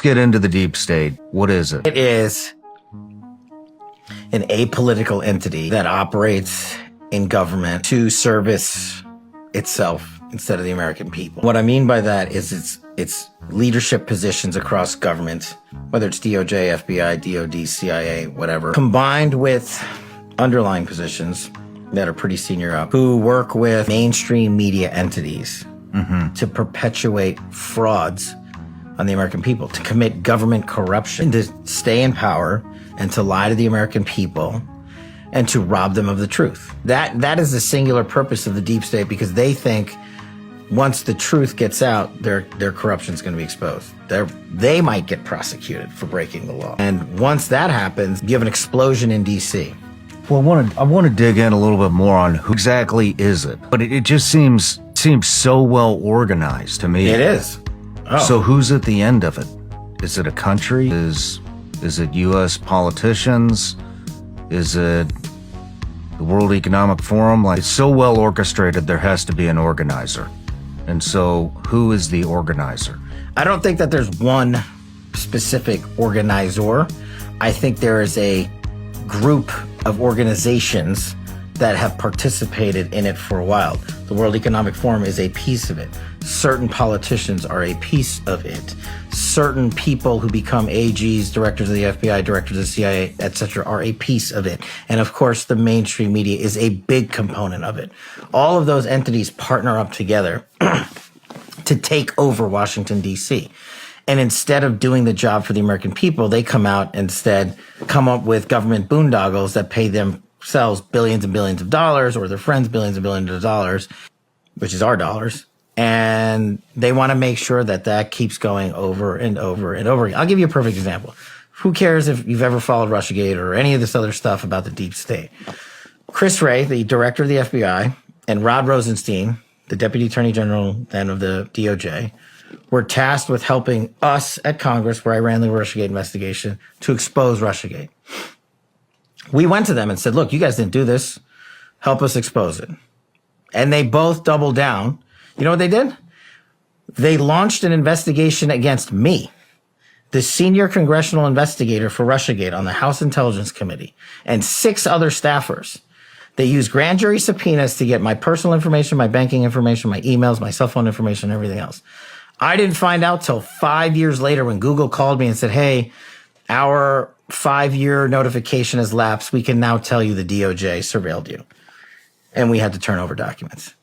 Get into the deep state. What is it? It is an apolitical entity that operates in government to service itself instead of the American people. What I mean by that is it's leadership positions across government, whether it's DOJ, FBI, DOD, CIA, whatever, combined with underlying positions that are pretty senior up, who work with mainstream media entities to perpetuate frauds on the American people, to commit government corruption, to stay in power and to lie to the American people and to rob them of the truth. That is the singular purpose of the deep state, because they think once the truth gets out, their corruption is going to be exposed. They might get prosecuted for breaking the law. And once that happens, you have an explosion in D.C. Well, I want to dig in a little bit more on who exactly is it. But it just seems so well organized to me. It is. Oh. So who's at the end of it? Is it a country? Is it U.S. politicians? Is it the World Economic Forum? Like, it's so well orchestrated, there has to be an organizer. And so who is the organizer? I don't think that there's one specific organizer. I think there is a group of organizations that have participated in it for a while. The World Economic Forum is a piece of it. Certain politicians are a piece of it. Certain people who become AGs, directors of the FBI, directors of the CIA, etc., are a piece of it. And of course, the mainstream media is a big component of it. All of those entities partner up together to take over Washington, D.C. And instead of doing the job for the American people, they come out and instead come up with government boondoggles that pay themselves billions and billions of dollars, or their friends billions and billions of dollars, which is our dollars. And they want to make sure that that keeps going over and over and over again. I'll give you a perfect example. Who cares if you've ever followed Russiagate or any of this other stuff about the deep state? Chris Wray, the director of the FBI, and Rod Rosenstein, the deputy attorney general then of the DOJ, were tasked with helping us at Congress, where I ran the Russiagate investigation, to expose Russiagate. We went to them and said, look, you guys didn't do this. Help us expose it. And they both doubled down. You know what they did? They launched an investigation against me, the senior congressional investigator for Russiagate on the House Intelligence Committee, and 6 other staffers. They used grand jury subpoenas to get my personal information, my banking information, my emails, my cell phone information, and everything else. I didn't find out till 5 years later when Google called me and said, hey, our 5-year notification has lapsed. We can now tell you the DOJ surveilled you. And we had to turn over documents.